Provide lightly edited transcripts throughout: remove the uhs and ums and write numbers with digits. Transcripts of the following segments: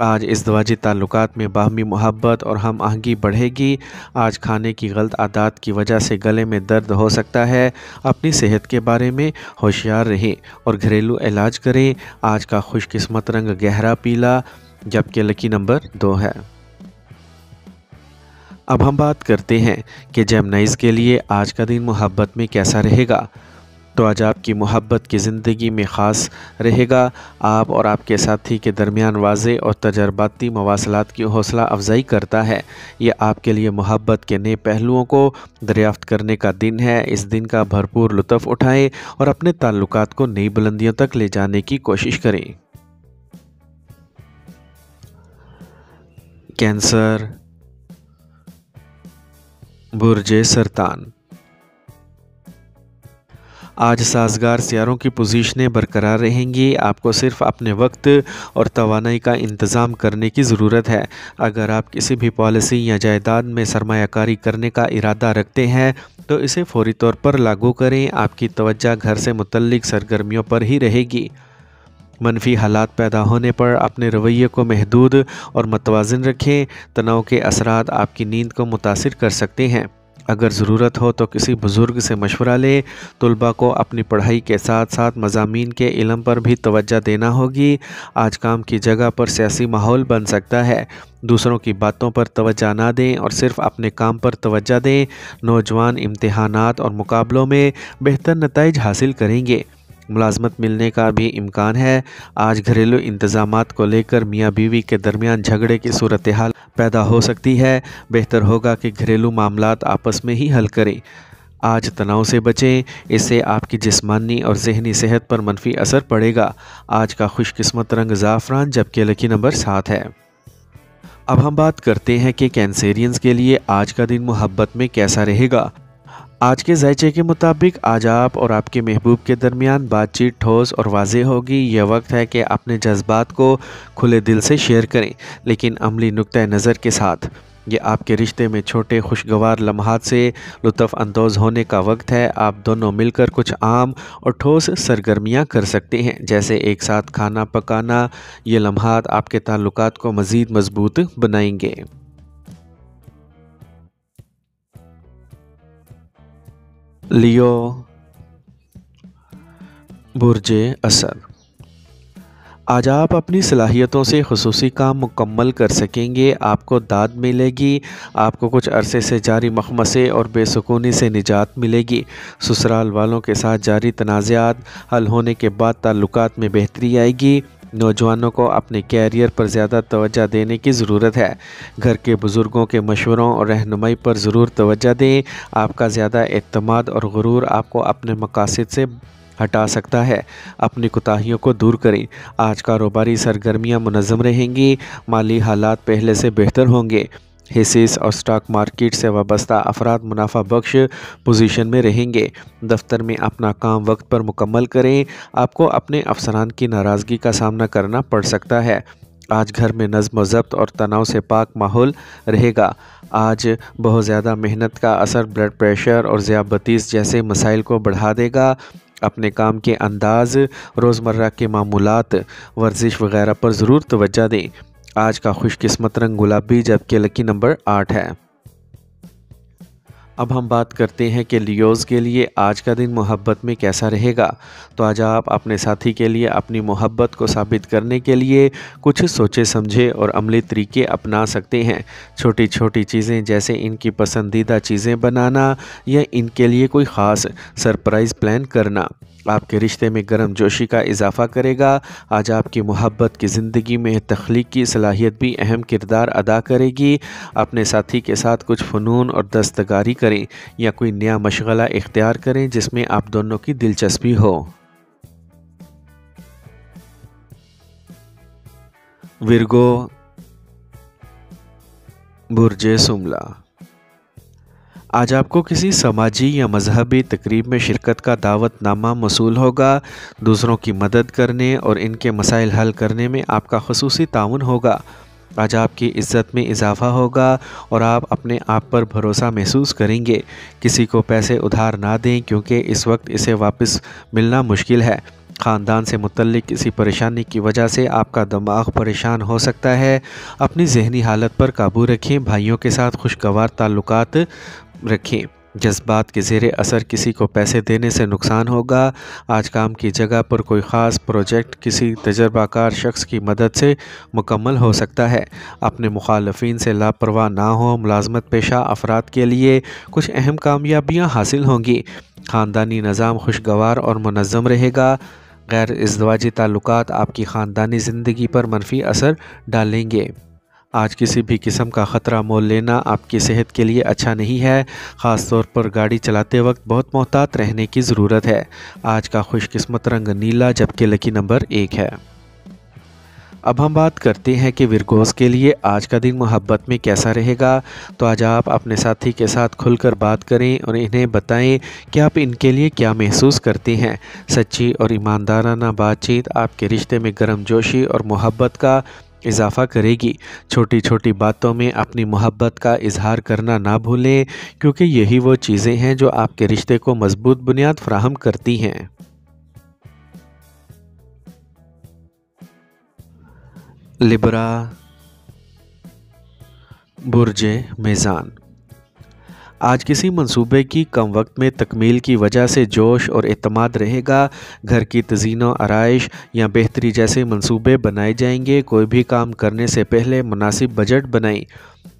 آج ازدواجی تعلقات میں باہمی محبت اور ہم آہنگی بڑھے گی۔ آج کھانے کی غلط عادات کی وجہ سے گلے میں درد ہو سکتا ہے۔ اپنی صحت کے بارے میں ہوشیار رہیں اور گھریلو علاج کریں۔ آج کا خوش قسمت رنگ گہرا پیلا، جبکہ لکی نمبر 2 ہے۔ اب ہم بات کرتے ہیں کہ جیمنائز کے لیے آج کا دن محبت میں کیسا رہے گا۔ تو آج آپ کی محبت کی زندگی میں خاص رہے گا۔ آپ اور آپ کے ساتھی کے درمیان واضح اور تجرباتی مواصلات کی حوصلہ افزائی کرتا ہے۔ یہ آپ کے لیے محبت کے نئے پہلوؤں کو دریافت کرنے کا دن ہے۔ اس دن کا بھرپور لطف اٹھائیں اور اپنے تعلقات کو نئی بلندیوں تک لے جانے کی کوشش کریں۔ کینسر، برج سرطان۔ آج سازگار سیاروں کی پوزیشنیں برقرار رہیں گی۔ آپ کو صرف اپنے وقت اور توانائی کا انتظام کرنے کی ضرورت ہے۔ اگر آپ کسی بھی پالیسی یا جائیداد میں سرمایہ کاری کرنے کا ارادہ رکھتے ہیں تو اسے فوری طور پر لاگو کریں۔ آپ کی توجہ گھر سے متعلق سرگرمیوں پر ہی رہے گی۔ منفی حالات پیدا ہونے پر اپنے رویے کو محدود اور متوازن رکھیں۔ تناؤ کے اثرات آپ کی نیند کو متاثر کر سکتے ہیں۔ اگر ضرورت ہو تو کسی بزرگ سے مشورہ لیں۔ طلباء کو اپنی پڑھائی کے ساتھ ساتھ مضامین کے علم پر بھی توجہ دینا ہوگی۔ آج کام کی جگہ پر سیاسی ماحول بن سکتا ہے۔ دوسروں کی باتوں پر توجہ نہ دیں اور صرف اپنے کام پر توجہ دیں۔ نوجوان امتحانات اور مقابلوں میں بہتر نتائج حاصل کریں گے۔ ملازمت ملنے کا بھی امکان ہے۔ آج گھریلو انتظامات کو لے کر میاں بیوی کے درمیان جھگڑے کی صورتحال پیدا ہو سکتی ہے۔ بہتر ہوگا کہ گھریلو معاملات آپس میں ہی حل کریں۔ آج تناؤ سے بچیں، اس سے آپ کی جسمانی اور ذہنی صحت پر منفی اثر پڑے گا۔ آج کا خوش قسمت رنگ زعفران، جبکہ لکی نمبر 7 ہے۔ اب ہم بات کرتے ہیں کہ کینسیرینز کے لیے آج کا دن محبت میں کیسا رہے گا۔ آج کے ذائچے کے مطابق آج آپ اور آپ کے محبوب کے درمیان بات چیت ٹھوس اور واضح ہوگی۔ یہ وقت ہے کہ اپنے جذبات کو کھلے دل سے شیئر کریں، لیکن عملی نقطہ نظر کے ساتھ۔ یہ آپ کے رشتے میں چھوٹے خوشگوار لمحات سے لطف اندوز ہونے کا وقت ہے۔ آپ دونوں مل کر کچھ عام اور ٹھوس سرگرمیاں کر سکتے ہیں، جیسے ایک ساتھ کھانا پکانا۔ یہ لمحات آپ کے تعلقات کو مزید مضبوط بنائیں گے۔ لیو، برج اسد۔ آج آپ اپنی صلاحیتوں سے خصوصی کام مکمل کر سکیں گے۔ آپ کو داد ملے گی۔ آپ کو کچھ عرصے سے جاری مخمصے اور بے سکونی سے نجات ملے گی۔ سسرال والوں کے ساتھ جاری تنازعات حل ہونے کے بعد تعلقات میں بہتری آئے گی۔ نوجوانوں کو اپنے کیریئر پر زیادہ توجہ دینے کی ضرورت ہے۔ گھر کے بزرگوں کے مشوروں اور رہنمائی پر ضرور توجہ دیں۔ آپ کا زیادہ اعتماد اور غرور آپ کو اپنے مقاصد سے ہٹا سکتا ہے۔ اپنی کوتاہیوں کو دور کریں۔ آج کاروباری سرگرمیاں منظم رہیں گی۔ مالی حالات پہلے سے بہتر ہوں گے۔ حصص اور سٹاک مارکیٹ سے وابستہ افراد منافع بخش پوزیشن میں رہیں گے۔ دفتر میں اپنا کام وقت پر مکمل کریں۔ آپ کو اپنے افسران کی ناراضگی کا سامنا کرنا پڑ سکتا ہے۔ آج گھر میں نظم و ضبط اور تناؤ سے پاک ماحول رہے گا۔ آج بہت زیادہ محنت کا اثر بلڈ پریشر اور ذیابیطس جیسے مسائل کو بڑھا دے گا۔ اپنے کام کے انداز، روزمرہ کے معمولات، ورزش وغیرہ پر ضرور توجہ دیں۔ آج کا خوش قسمت رنگ گلابی، جبکہ لکی نمبر 8 ہے۔ اب ہم بات کرتے ہیں کہ لیوز کے لیے آج کا دن محبت میں کیسا رہے گا۔ تو آج آپ اپنے ساتھی کے لیے اپنی محبت کو ثابت کرنے کے لیے کچھ سوچے سمجھے اور عملی طریقے اپنا سکتے ہیں۔ چھوٹی چھوٹی چیزیں جیسے ان کی پسندیدہ چیزیں بنانا یا ان کے لیے کوئی خاص سرپرائز پلان کرنا آپ کے رشتے میں گرم جوشی کا اضافہ کرے گا۔ آج آپ کی محبت کی زندگی میں تخلیق کی صلاحیت بھی اہم کردار ادا کرے گی۔ اپنے ساتھی کے ساتھ کچھ فنون اور دستکاری کریں یا کوئی نیا مشغلہ اختیار کریں جس میں آپ دونوں کی دلچسپی ہو۔ ورگو، برج سملا۔ آج آپ کو کسی سماجی یا مذہبی تقریب میں شرکت کا دعوت نامہ موصول ہوگا۔ دوسروں کی مدد کرنے اور ان کے مسائل حل کرنے میں آپ کا خصوصی تعاون ہوگا۔ آج آپ کی عزت میں اضافہ ہوگا اور آپ اپنے آپ پر بھروسہ محسوس کریں گے۔ کسی کو پیسے ادھار نہ دیں کیونکہ اس وقت اسے واپس ملنا مشکل ہے۔ خاندان سے متعلق کسی پریشانی کی وجہ سے آپ کا دماغ پریشان ہو سکتا ہے۔ اپنی ذہنی حالت پر قابو رکھیں، بھائیوں کے ساتھ خوشگوار تعلقات رکھیں۔ جذبات کے زیر اثر کسی کو پیسے دینے سے نقصان ہوگا۔ آج کام کی جگہ پر کوئی خاص پروجیکٹ کسی تجربہ کار شخص کی مدد سے مکمل ہو سکتا ہے۔ اپنے مخالفین سے لاپرواہ نہ ہو، ملازمت پیشہ افراد کے لیے کچھ اہم کامیابیاں حاصل ہوں گی۔ خاندانی نظام خوشگوار اور منظم رہے گا۔ غیر ازدواجی تعلقات آپ کی خاندانی زندگی پر منفی اثر ڈالیں گے۔ آج کسی بھی قسم کا خطرہ مول لینا آپ کی صحت کے لیے اچھا نہیں ہے، خاص طور پر گاڑی چلاتے وقت بہت محتاط رہنے کی ضرورت ہے۔ آج کا خوش قسمت رنگ نیلا جبکہ لکی نمبر 1 ہے۔ اب ہم بات کرتے ہیں کہ ورگوز کے لیے آج کا دن محبت میں کیسا رہے گا۔ تو آج آپ اپنے ساتھی کے ساتھ کھل کر بات کریں اور انہیں بتائیں کہ آپ ان کے لیے کیا محسوس کرتے ہیں۔ سچی اور ایماندارانہ بات چیت آپ کے رشتے میں گرم جوشی اور محبت کا اضافہ کرے گی۔ چھوٹی چھوٹی باتوں میں اپنی محبت کا اظہار کرنا نہ بھولیں، کیونکہ یہی وہ چیزیں ہیں جو آپ کے رشتے کو مضبوط بنیاد فراہم کرتی ہیں۔ لبرا، برج میزان۔ آج کسی منصوبے کی کم وقت میں تکمیل کی وجہ سے جوش اور اعتماد رہے گا۔ گھر کی تزئین و آرائش یا بہتری جیسے منصوبے بنائے جائیں گے۔ کوئی بھی کام کرنے سے پہلے مناسب بجٹ بنائیں۔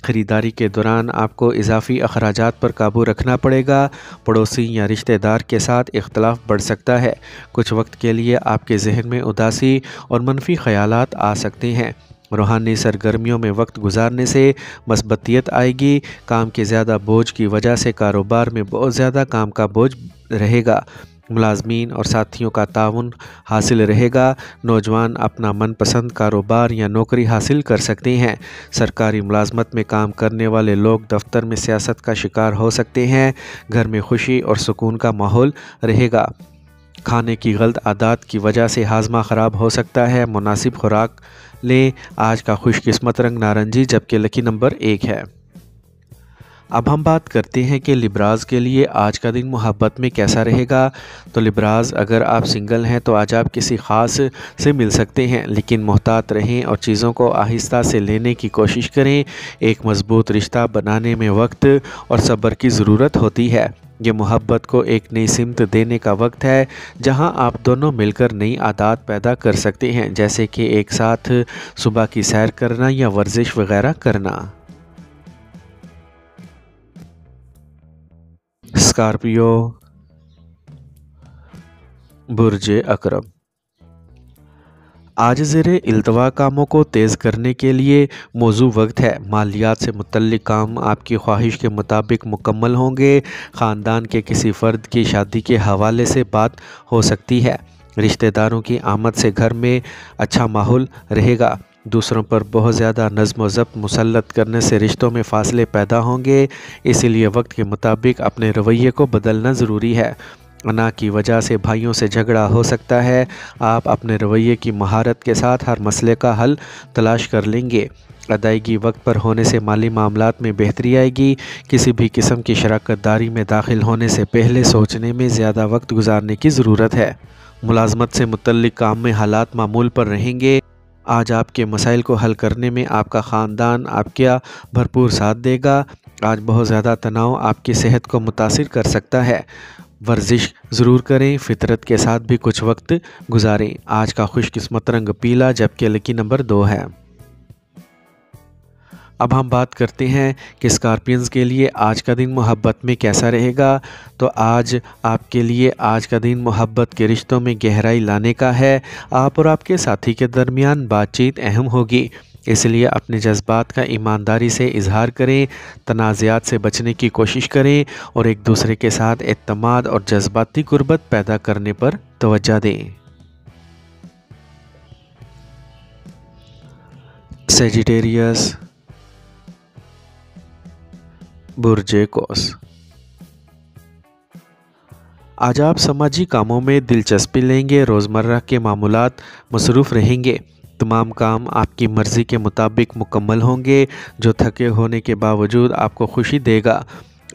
خریداری کے دوران آپ کو اضافی اخراجات پر قابو رکھنا پڑے گا۔ پڑوسی یا رشتہ دار کے ساتھ اختلاف بڑھ سکتا ہے۔ کچھ وقت کے لیے آپ کے ذہن میں اداسی اور منفی خیالات آ سکتے ہیں۔ روحانی سرگرمیوں میں وقت گزارنے سے مثبتیت آئے گی۔ کام کے زیادہ بوجھ کی وجہ سے کاروبار میں بہت زیادہ کام کا بوجھ رہے گا۔ ملازمین اور ساتھیوں کا تعاون حاصل رہے گا۔ نوجوان اپنا من پسند کاروبار یا نوکری حاصل کر سکتے ہیں۔ سرکاری ملازمت میں کام کرنے والے لوگ دفتر میں سیاست کا شکار ہو سکتے ہیں۔ گھر میں خوشی اور سکون کا ماحول رہے گا۔ کھانے کی غلط عادات کی وجہ سے ہاضمہ خراب ہو سکتا ہے۔ مناسب خوراک لیں۔ آج کا خوش قسمت رنگ نارنجی جبکہ لکی نمبر 1 ہے۔ اب ہم بات کرتے ہیں کہ لبراز کے لیے آج کا دن محبت میں کیسا رہے گا۔ تو لبراز، اگر آپ سنگل ہیں تو آج آپ کسی خاص سے مل سکتے ہیں، لیکن محتاط رہیں اور چیزوں کو آہستہ سے لینے کی کوشش کریں۔ ایک مضبوط رشتہ بنانے میں وقت اور صبر کی ضرورت ہوتی ہے۔ یہ محبت کو ایک نئی سمت دینے کا وقت ہے، جہاں آپ دونوں مل کر نئی عادات پیدا کر سکتے ہیں، جیسے کہ ایک ساتھ صبح کی سیر کرنا یا ورزش وغیرہ کرنا۔ اسکارپیو، برج عقرب۔ آج زیر التوا کاموں کو تیز کرنے کے لیے موزوں وقت ہے۔ مالیات سے متعلق کام آپ کی خواہش کے مطابق مکمل ہوں گے۔ خاندان کے کسی فرد کی شادی کے حوالے سے بات ہو سکتی ہے۔ رشتہ داروں کی آمد سے گھر میں اچھا ماحول رہے گا۔ دوسروں پر بہت زیادہ نظم و ضبط مسلط کرنے سے رشتوں میں فاصلے پیدا ہوں گے، اسی لیے وقت کے مطابق اپنے رویے کو بدلنا ضروری ہے۔ انا کی وجہ سے بھائیوں سے جھگڑا ہو سکتا ہے۔ آپ اپنے رویے کی مہارت کے ساتھ ہر مسئلے کا حل تلاش کر لیں گے۔ ادائیگی وقت پر ہونے سے مالی معاملات میں بہتری آئے گی۔ کسی بھی قسم کی شراکت داری میں داخل ہونے سے پہلے سوچنے میں زیادہ وقت گزارنے کی ضرورت ہے۔ ملازمت سے متعلق کام میں حالات معمول پر رہیں گے۔ آج آپ کے مسائل کو حل کرنے میں آپ کا خاندان آپ کا بھرپور ساتھ دے گا۔ آج بہت زیادہ تناؤ آپ کی صحت کو متاثر کر سکتا ہے۔ ورزش ضرور کریں، فطرت کے ساتھ بھی کچھ وقت گزاریں۔ آج کا خوش قسمت رنگ پیلا جبکہ لکی نمبر 2 ہے۔ اب ہم بات کرتے ہیں کہ اسکارپینز کے لیے آج کا دن محبت میں کیسا رہے گا۔ تو آج آپ کے لیے آج کا دن محبت کے رشتوں میں گہرائی لانے کا ہے۔ آپ اور آپ کے ساتھی کے درمیان بات چیت اہم ہوگی، اس لیے اپنے جذبات کا ایمانداری سے اظہار کریں۔ تنازعات سے بچنے کی کوشش کریں اور ایک دوسرے کے ساتھ اعتماد اور جذباتی قربت پیدا کرنے پر توجہ دیں۔ سیجیٹیریس، برج قوس۔ آج آپ سماجی کاموں میں دلچسپی لیں گے۔ روزمرہ کے معمولات مصروف رہیں گے۔ تمام کام آپ کی مرضی کے مطابق مکمل ہوں گے، جو تھکے ہونے کے باوجود آپ کو خوشی دے گا۔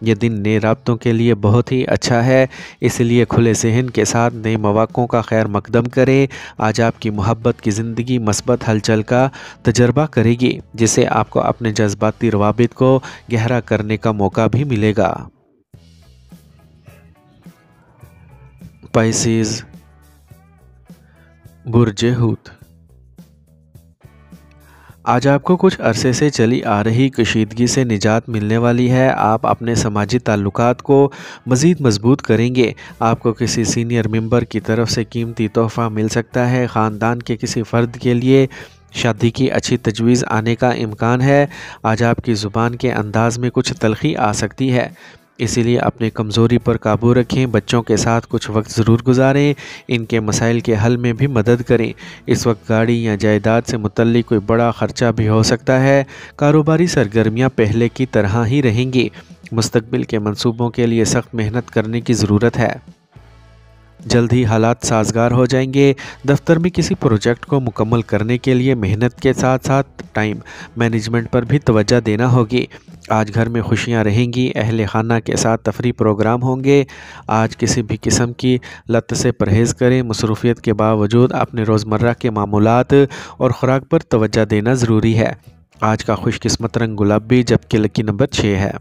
یہ دن نئے رابطوں کے لیے بہت ہی اچھا ہے، اس لیے کھلے ذہن کے ساتھ نئے مواقعوں کا خیر مقدم کریں۔ آج آپ کی محبت کی زندگی مثبت ہلچل کا تجربہ کرے گی، جس سے آپ کو اپنے جذباتی روابط کو گہرا کرنے کا موقع بھی ملے گا۔ پائسیز، برج حوت۔ آج آپ کو کچھ عرصے سے چلی آ رہی کشیدگی سے نجات ملنے والی ہے۔ آپ اپنے سماجی تعلقات کو مزید مضبوط کریں گے۔ آپ کو کسی سینئر ممبر کی طرف سے قیمتی تحفہ مل سکتا ہے۔ خاندان کے کسی فرد کے لیے شادی کی اچھی تجویز آنے کا امکان ہے۔ آج آپ کی زبان کے انداز میں کچھ تلخی آ سکتی ہے، اسی لیے اپنے کمزوری پر قابو رکھیں۔ بچوں کے ساتھ کچھ وقت ضرور گزاریں، ان کے مسائل کے حل میں بھی مدد کریں۔ اس وقت گاڑی یا جائیداد سے متعلق کوئی بڑا خرچہ بھی ہو سکتا ہے۔ کاروباری سرگرمیاں پہلے کی طرح ہی رہیں گی۔ مستقبل کے منصوبوں کے لیے سخت محنت کرنے کی ضرورت ہے، جلد ہی حالات سازگار ہو جائیں گے۔ دفتر میں کسی پروجیکٹ کو مکمل کرنے کے لیے محنت کے ساتھ ساتھ ٹائم مینجمنٹ پر بھی توجہ دینا ہوگی۔ آج گھر میں خوشیاں رہیں گی، اہل خانہ کے ساتھ تفریح پروگرام ہوں گے۔ آج کسی بھی قسم کی لت سے پرہیز کریں۔ مصروفیت کے باوجود اپنے روزمرہ کے معمولات اور خوراک پر توجہ دینا ضروری ہے۔ آج کا خوش قسمت رنگ گلابی، جبکہ لکی نمبر 6 ہے۔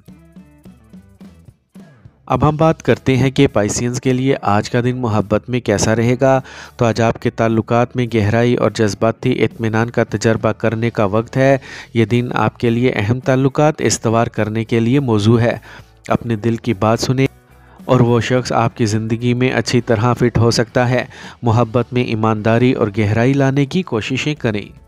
اب ہم بات کرتے ہیں کہ پائسینز کے لیے آج کا دن محبت میں کیسا رہے گا۔ تو آج آپ کے تعلقات میں گہرائی اور جذباتی اطمینان کا تجربہ کرنے کا وقت ہے۔ یہ دن آپ کے لیے اہم تعلقات استوار کرنے کے لیے موزوں ہے۔ اپنے دل کی بات سنیں اور وہ شخص آپ کی زندگی میں اچھی طرح فٹ ہو سکتا ہے۔ محبت میں ایمانداری اور گہرائی لانے کی کوششیں کریں۔